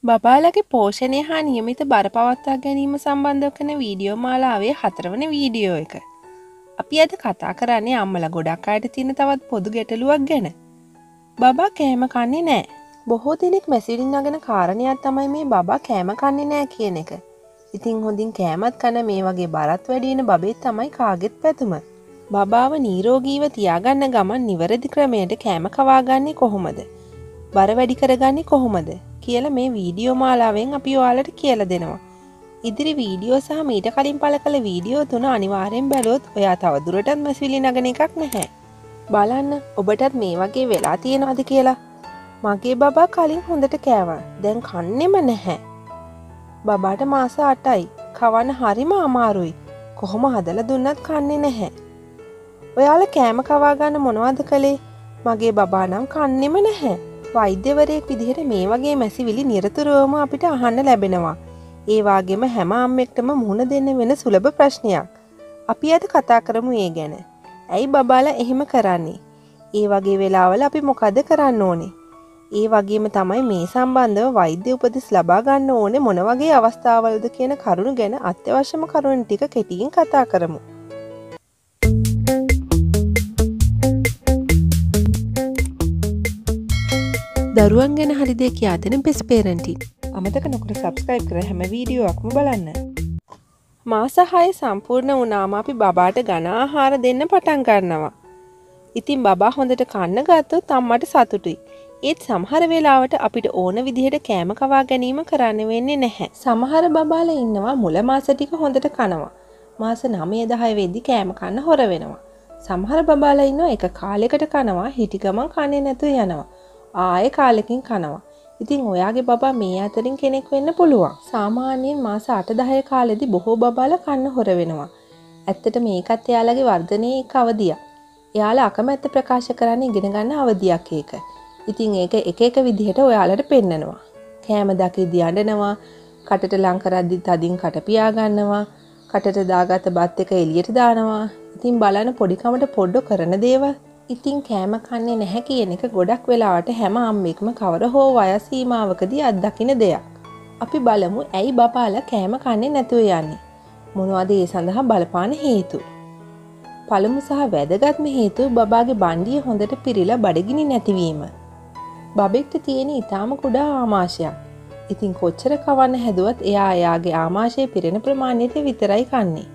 බබාලගේ පෝෂණය හා නියමිත බරපවත්වා ගැනීම සම්බන්ධ කරන වීඩියෝ මාලාවේ 4 වන වීඩියෝ එක. අපි අද කතා කරන්නේ අම්මලා ගොඩක් අයට තියෙන තවත් පොදු ගැටලුවක් ගැන. බබා කෑම කන්නේ නැහැ. බොහෝ දෙනෙක් මැසිවිලි නගන කාරණයක් තමයි මේ බබා කෑම කන්නේ නැහැ කියන එක. ඉතින් හොඳින් කෑමත් කන මේ වගේ බරත් වැඩි වෙන බබෙක් තමයි කාගෙත් පැතුම. බබාව නිරෝගීව තියාගන්න ගමන් නිවැරදි ක්‍රමයට කෑම කවාගන්නේ කොහොමද? බර වැඩි කරගන්නේ කොහොමද? කියලා මේ වීඩියෝ මාලාවෙන් අපි ඔයාලට කියලා දෙනවා. ඉදිරි වීඩියෝ සහ මීට කලින් පළ කළ වීඩියෝ තුන අනිවාර්යෙන් බැලුවොත් ඔයා තවදුරටත් මැසිවිලි නගන එකක් නැහැ. බලන්න ඔබටත් මේ වගේ වෙලා තියෙනවද කියලා. මගේ බබා කලින් හොඳට කෑවා. දැන් කන්නේම නැහැ. බබාට මාස 8යි. කවන්න හරිම අමාරුයි. කොහොම හදලා දුන්නත් කන්නේ නැහැ. ඔයාලා කෑම කවා ගන්න මොනවද කළේ? මගේ බබා නම් කන්නේම නැහැ. වෛද්‍යවරයෙක් විදිහට මේ වගේ මැසිවිලි නිරතුරුවම අපිට අහන්න ලැබෙනවා. ඒ වගේම හැම අම්මෙක්ටම මුහුණ දෙන්න වෙන සුලභ ප්‍රශ්නයක්. අපි අද කතා කරමු ඒ ගැන. ඇයි බබාලා එහෙම කරන්නේ? ඒ වගේ වෙලාවල අපි මොකද කරන්න ඕනේ? ඒ වගේම තමයි මේ සම්බන්ධව වෛද්‍ය උපදෙස් ලබා ගන්න ඕනේ මොන වගේ අවස්ථාවලද කියන කරුණු ගැන අත්‍යවශ්‍යම කරුණු ටික කෙටියෙන් කතා කරමු. දරුවන් ගැන හරි දේ කියා දෙන බෙස්ට් පේරන්ටින්. අමතක නොකර සබ්ස්ක්‍රයිබ් කර හැම වීඩියෝවක්ම බලන්න. මාස 6 සම්පූර්ණ වුණාම අපි බබාට ඝන ආහාර දෙන්න පටන් ගන්නවා. ඉතින් බබා හොඳට කන්න ගත්තොත් අම්මට සතුටුයි. ඒත් සමහර වෙලාවට අපිට ඕන විදිහට කෑම කවා ගැනීම කරන්න වෙන්නේ නැහැ. සමහර බබාලා ඉන්නවා මුල මාස ටික හොඳට කනවා. මාස 9 10 වෙද්දි කෑම කන්න හොර වෙනවා. සමහර බබාලා ඉන්නවා එක කාලයකට කනවා හිටි ගමන් කන්නේ නැතුව යනවා. ආයෙ කාලෙකින් කනවා. ඉතින් ඔයාගේ බබා මේ අතරින් කෙනෙක් වෙන්න පුළුවන්. සාමාන්‍යයෙන් මාස 8-10 කාලෙදි බොහෝ බබාලා කන්න හොර වෙනවා. ඇත්තට මේකත් එයාලගේ වර්ධනයේ එක් අවධියක්. එයාලා අකමැත්ත ප්‍රකාශ කරන්න ඉගෙන ගන්න අවධියක් ඒක. ඉතින් ඒක එක එක විදිහට ඔයාලට පෙන්නනවා. කෑම දකිද්දි අඬනවා, කටට ලං කරද්දි තදින් කට පියා ගන්නවා, කටට දාගත්ත බත් එක එළියට දානවා. ඉතින් බලන්න පොඩිකමට පොඩ්ඩ කරන දේවල්. ඉතින් කෑම කන්නේ නැහැ කියන එක ගොඩක් වෙලාවට හැම අම්මෙක්ම කවර හෝ වයස් සීමාවකදී අත්දකින දෙයක්. අපි බලමු ඇයි බබාලා කෑම කන්නේ නැතුව යන්නේ. මොනවද ඒ සඳහා බලපාන හේතු? පළමු සහ වැදගත්ම හේතුව බබාගේ බණ්ඩිය හොඳට පිරීලා බඩගිනි නැතිවීම. බබෙක්ට තියෙන ඊටාම කුඩා ආමාශයක්. ඉතින් කොච්චර කවන්න හැදුවත් එයා එයාගේ ආමාශයේ පිරෙන ප්‍රමාණයට විතරයි කන්නේ.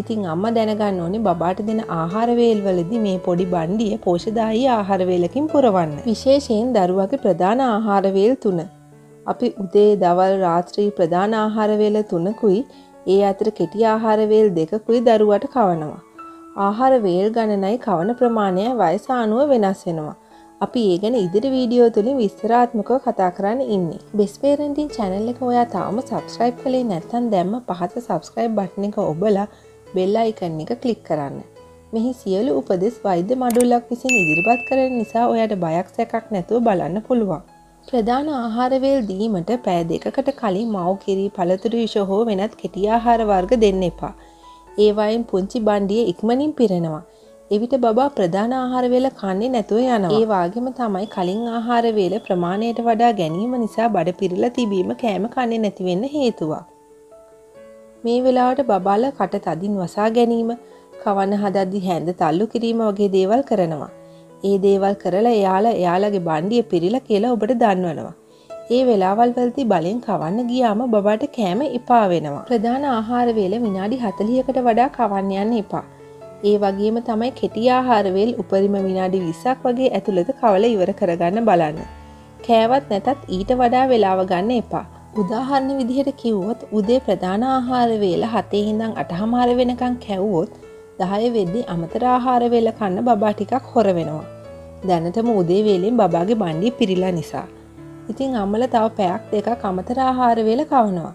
ඉතින් අම්මා දැනගන්න ඕනේ බබාට දෙන ආහාර වේල් වලදී මේ පොඩි බණ්ඩිය පෝෂ්‍යදායී ආහාර වේලකින් පුරවන්න. විශේෂයෙන් දරුවගේ ප්‍රධාන ආහාර වේල් 3. අපි උදේ, දවල්, රාත්‍රී ප්‍රධාන ආහාර වේල 3කුයි ඒ අතර කෙටි ආහාර වේල් 2කුයි දරුවට කවනවා. ආහාර වේල් ගණනයි කවන ප්‍රමාණය වයස අනුව වෙනස් වෙනවා. අපි ඒ ගැන ඉදිරි වීඩියෝ තුලින් විස්තරාත්මකව කතා කරන්න ඉන්නේ. බෙස්ට් පේරන්ටින් channel එක ඔයා තාම subscribe කළේ නැත්නම් දැම්ම පහත subscribe button එක ඔබලා බෙල් අයිකන් එක ක්ලික් කරන්න. මෙහි සියලු උපදෙස් වෛද්‍ය මඩුල්ලක් විසින් ඉදිරිපත් කරන නිසා ඔයාට බයක් සැකක් නැතුව බලන්න පුළුවන්. ප්‍රධාන ආහාර වේල් දීමට පැය 2කට කලින් මව් කිරි, පළතුරු විෂ හෝ වෙනත් කෙටි ආහාර වර්ග දෙන්න එපා. ඒ වයින් පුංචි බණ්ඩිය ඉක්මනින් පිරෙනවා. එවිට බබා ප්‍රධාන ආහාර වේල කන්නේ නැතුව යනවා. ඒ වගේම තමයි කලින් ආහාර වේල ප්‍රමාණයට වඩා ගැනීම නිසා බඩ පිරලා තිබීම කෑම කන්නේ නැති වෙන්න හේතුවක්. මේ වෙලාවට බබාලා කට තදින් වසා ගැනීම, කවන්න හදද්දි හැඳ තල්ලු කිරීම වගේ දේවල් කරනවා. ඒ දේවල් කරලා එයාලගේ බණ්ඩිය පිරීලා කියලා ඔබට දන්වනවා. ඒ වෙලාවල් වලදී බලෙන් කවන්න ගියාම බබාට කෑම එපා වෙනවා. ප්‍රධාන ආහාර වේල විනාඩි 40කට වඩා කවන්න යන්න එපා. ඒ වගේම තමයි කෙටි ආහාර වේල් උපරිම විනාඩි 20ක් වගේ ඇතුළත කවලා ඉවර කරගන්න බලන්න. කෑවත් නැතත් ඊට වඩා වෙලාව ගන්න එපා. උදාහරණ විදිහට කිව්වොත් උදේ ප්‍රධාන ආහාර වේල 7 ඉඳන් 8:00 වෙනකන් කැවුවොත් 10 වෙද්දී අමතර ආහාර වේල කන්න බබා ටිකක් හොර වෙනවා. දැනටම උදේ වේලෙන් බබාගේ බණ්ඩිය පිරීලා නිසා. ඉතින් අම්මලා තව පැයක් දෙකක් අමතර ආහාර වේල කවනවා.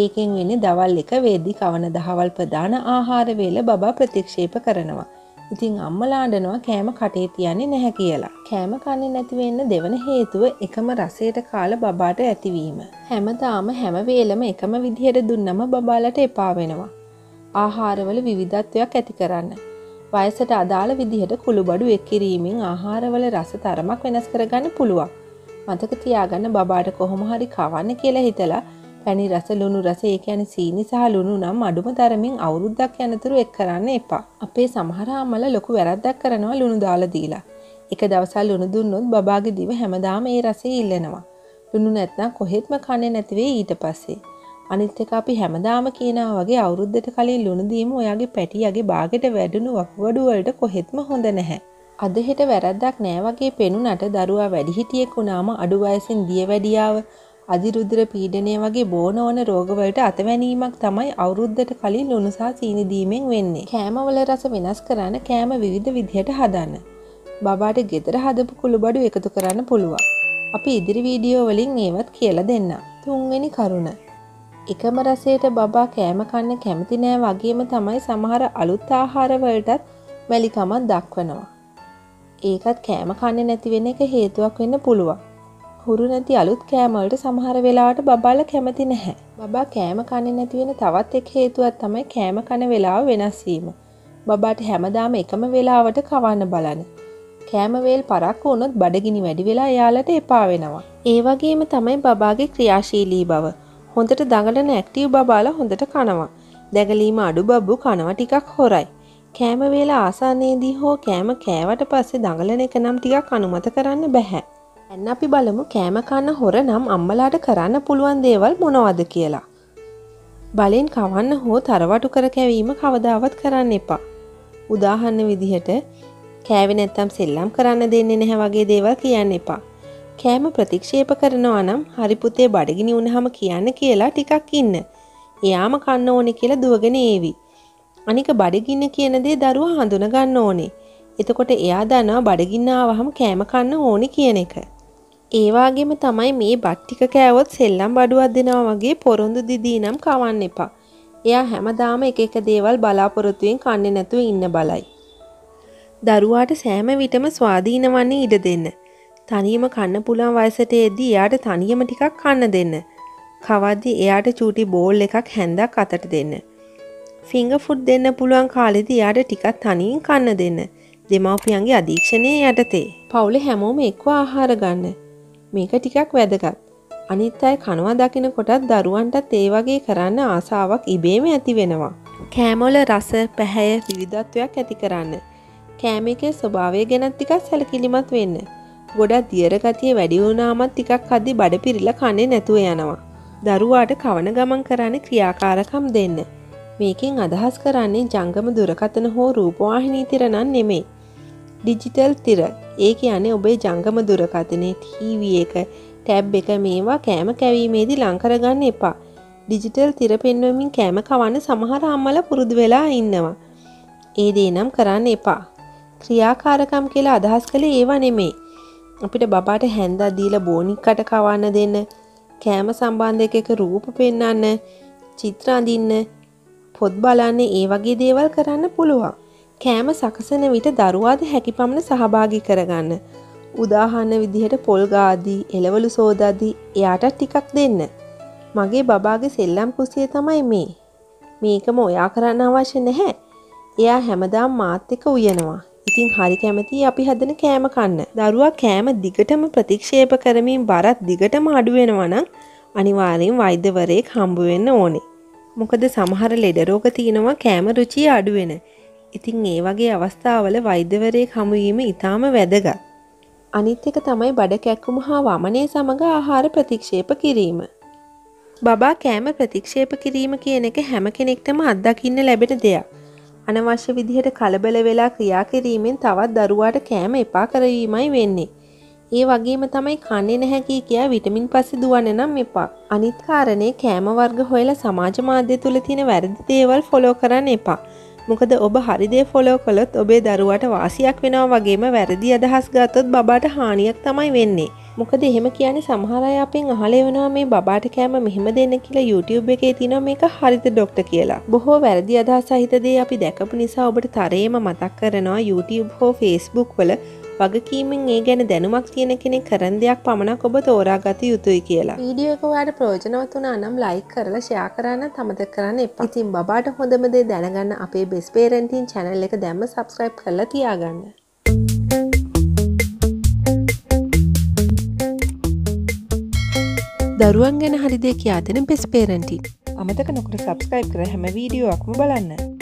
ඒකෙන් වෙන්නේ දවල් 1 වෙද්දී කවන දහවල් ප්‍රධාන ආහාර වේල බබා ප්‍රතික්ෂේප කරනවා. ඉතින් අම්මලා අඬනවා කෑම කටේ තියන්නේ නැහැ කියලා. කෑම කන්නේ නැති වෙන්න දෙවන හේතුව එකම රසයට කාලා බබාට ඇතිවීම. හැමදාම හැම වෙලෙම එකම විදිහට දුන්නම බබාලට එපා වෙනවා. ආහාරවල විවිධත්වයක් ඇති කරන්න. වයසට අදාළ විදිහට කුළුබඩු එක් කිරීමෙන් ආහාරවල රස තරමක් වෙනස් කරගන්න පුළුවන්. මතක තියාගන්න බබාට කොහොම හරි කවන්න කියලා හිතලා පැණි රස ලුණු රස ඒ කියන්නේ සීනි සහ ලුණු නම් අඩුම තරමින් අවුරුද්දක් යනතුරු එක් කරන්න එපා. අපේ සමහර අම්මලා ලොකු වැරද්දක් කරනවා ලුණු දාලා දීලා. එක දවසක් ලුණු දුන්නොත් බබාගේ දිව හැමදාම ඒ රසය ඉල්ලනවා. ලුණු නැත්නම් කොහෙත්ම කන්නේ නැති වෙයි ඊට පස්සේ. අනිත් එක අපි හැමදාම කියනවා වගේ අවුරුද්දට කලින් ලුණු දීම ඔයාගේ පැටියාගේ බාගෙට වැඩුණු වකුගඩු වලට කොහෙත්ම හොඳ නැහැ. අද හෙට වැරද්දක් නෑ වගේ පෙනුනට දරුවා වැඩිහිටියෙක් වුණාම අඩු වයසෙන් දියවැඩියාව අධිරුධිර පීඩනය වගේ බෝන ඕන රෝගවලට අතවැනීමක් තමයි අවුරුද්දට කලින් ලුණු සහ සීනි දීමෙන් වෙන්නේ. කෑමවල රස වෙනස් කරන්න කෑම විවිධ විදිහට හදන්න. බබාට ගෙදර හදපු කුළුබඩු එකතු කරන්න පුළුවන්. අපි ඉදිරි වීඩියෝ වලින් ඒවත් කියලා දෙන්නම්. 3 වෙනි කරුණ. එකම රසයට බබා කෑම කන්න කැමති නෑ වගේම තමයි සමහර අලුත් ආහාර වලටත් මැලිකමක් දක්වනවා. ඒකත් කෑම කන්නේ නැති වෙන එක හේතුවක් වෙන්න පුළුවන්. හුරු නැති අලුත් කෑම වලට සමහර වෙලාවට බබාලා කැමති නැහැ. බබා කෑම කන්නේ නැති වෙන තවත් එක හේතුවක් තමයි කෑම කන වෙලාව වෙනස් වීම. බබාට හැමදාම එකම වෙලාවට කවන්න බලන්න. කෑම වේල් පරක්කු වුණොත් බඩගිනි වැඩි වෙලා එයාලට එපා වෙනවා. ඒ වගේම තමයි බබාගේ ක්‍රියාශීලී බව. හොඳට දඟලන ඇක්ටිව් බබාලා හොඳට කනවා. දැගලීම අඩු බබ්බු කනවා ටිකක් හොරයි. කෑම වේල ආසන්නයේදී හෝ කෑම කෑවට පස්සේ දඟලන එක නම් ටිකක් අනුමත කරන්න බෑ. දැන් අපි බලමු කෑම කන්න හොර නම් අම්මලාට කරන්න පුළුවන් දේවල් මොනවද කියලා. බලෙන් කවන්න හෝ තරවටු කර කැවීම කවදාවත් කරන්න එපා. උදාහරණ විදිහට කෑවේ නැත්තම් සෙල්ලම් කරන්න දෙන්නේ නැහැ වගේ දේවල් කියන්න එපා. කෑම ප්‍රතික්ෂේප කරනවා නම් හරි පුතේ බඩගිනි වුණාම කියන්න කියලා ටිකක් ඉන්න. එයාම කන්න ඕනේ කියලා දුවගෙන ඒවි. අනික බඩගින්න කියන දේ දරුවා හඳුන ගන්න ඕනේ. එතකොට එයා දන්නවා බඩගින්න ආවහම කෑම කන්න ඕනේ කියන එක. ඒ වගේම තමයි මේ බත් ටික කෑවොත් සෙල්ලම් බඩුවක් දෙනවා වගේ පොරොන්දු දිදී නම් කවන්න එපා. එයා හැමදාම එක එක දේවල් බලාපොරොත්තුෙන් කන්නේ නැතුව ඉන්න බලයි. දරුවාට සෑම විටම ස්වාධීන වන්න ඉඩ දෙන්න. තනියම කන්න පුළුවන් වයසට එද්දී එයාට තනියම ටිකක් කන්න දෙන්න. කවද්දී එයාට චූටි බෝල් එකක් හැන්දක් අතට දෙන්න. ෆින්ගර් ෆුඩ් දෙන්න පුළුවන් කාලෙදී එයාට ටිකක් තනියෙන් කන්න දෙන්න. දෙමව්පියන්ගේ අධීක්ෂණය යටතේ. පවුලේ හැමෝම එක්ව ආහාර ගන්න. මේක ටිකක් වැදගත්. අනිත් අය කනවා දකින කොටත් දරුවන්ටත් ඒ වගේ කරන්න ආසාවක් ඉබේම ඇති වෙනවා. කෑමවල රස, පැහැය විවිධත්වයක් ඇති කරන්න. කෑම එකේ ස්වභාවය ගැන ටිකක් සැලකිලිමත් වෙන්න. ගොඩක් දියර ගතිය වැඩි වුණාමත් ටිකක් අද්දි බඩ පිරিলা කන්නේ නැතුව යනවා. දරුවාට කවන ගමන් කරන්නේ ක්‍රියාකාරකම් දෙන්න. මේකෙන් අදහස් කරන්නේ ජංගම දුරකථන හෝ රූපවාහිනී තිර නම් නෙමෙයි. ඩිජිටල් තිර. ඒ කියන්නේ ඔබේ ජංගම දුරකථනයේ ටීවී එක, ටැබ් එක මේවා කෑම කැවීමේදී ලං කරගන්න එපා. ඩිජිටල් තිර පෙන්වමින් කෑම කවන්න සමහර අම්මලා පුරුදු වෙලා ඉන්නවා. ඒ දේ නම් කරන්න එපා. ක්‍රියාකාරකම් කියලා අදහස් කළේ ඒවා නෙමෙයි. අපිට බබාට හැන්දක් දීලා බෝනික්කට කවන්න දෙන්න, කෑම සම්බන්ධ එක රූප පෙන්වන්න, චිත්‍ර අඳින්න, පොත් බලන්න ඒ වගේ දේවල් කරන්න පුළුවන්. කෑම සකසන විට දරුවාද හැකිපමණ සහභාගී කරගන්න. උදාහරණ විදිහට පොල් ගාදී, එළවලු සෝදාදී එයාට ටිකක් දෙන්න. මගේ බබාගේ සෙල්ලම් කුස්සිය තමයි මේ. මේකම ඔයා කරන්න අවශ්‍ය නැහැ. එයා හැමදාම මාත් එක්ක උයනවා. ඉතින් හරි කැමතියි අපි හදන කෑම කන්න. දරුවා කෑම දිගටම ප්‍රතික්ෂේප කරමින් බරත් දිගටම අඩු වෙනවා නම් අනිවාර්යෙන් වෛද්‍යවරයෙක් හම්බ වෙන්න ඕනේ. මොකද සමහර ලෙඩ රෝග තියෙනවා කෑම රුචිය අඩු වෙන. ඉතින් ඒ වගේ අවස්ථාවල වෛද්‍යවරයෙක් හමු වීම ඉතාම වැදගත්. අනිත් එක තමයි බඩ කැක්කුම හා වමනය සමග ආහාර ප්‍රතික්ෂේප කිරීම. බබා කෑම ප්‍රතික්ෂේප කිරීම කියන එක හැම කෙනෙක්ටම අත්දකින්න ලැබෙන දෙයක්. අනවශ්‍ය විදිහට කලබල වෙලා ක්‍රියා කිරීමෙන් තවත් දරුවාට කෑම එපා කරවීමයි වෙන්නේ. ඒ වගේම තමයි කන්නේ නැහැ කියා විටමින් පස්සේ දුවන්න නම් එපා. අනිත් කාරණේ කෑම වර්ග හොයලා සමාජ මාධ්‍ය තුල තියෙන වැරදි දේවල් ෆලෝ කරන්න එපා. මොකද ඔබ හරි දේ ෆලෝ කළොත් ඔබේ දරුවාට වාසියක් වෙනවා වගේම වැරදි අදහස් ගත්තොත් බබාට හානියක් තමයි වෙන්නේ. මොකද එහෙම කියන්නේ සමහර අය අපෙන් අහලා වෙනවා මේ බබාට කෑම මෙහෙම දෙන්න කියලා YouTube එකේ තියෙනවා මේක හරිද ડોක්ටර් කියලා. බොහෝ වැරදි අදහස් සහිත දේ අපි දැකපු නිසා ඔබට තරයේම මතක් කරනවා YouTube හෝ Facebook වල වගකීමෙන් ඒ ගැන දැනුමක් තියෙන කෙනෙක් කරන දෙයක් පමණක් ඔබ තෝරාගත යුතුයි කියලා. වීඩියෝ එක ඔයාලට ප්‍රයෝජනවත් වුණා නම් ලයික් කරලා ෂෙයා කරන්න අමතක කරන්න එපා. ඉතින් බබාට හොඳම දේ දැනගන්න අපේ බෙස්ට් පේරන්ටින් channel එක දැම්ම subscribe කරලා තියාගන්න. දරුවන් ගැන හරි දේ කියා දෙන බෙස් පේරන්ටින්. අමතක නොකර සබ්ස්ක්‍රයිබ් කර හැම වීඩියෝවක්ම බලන්න.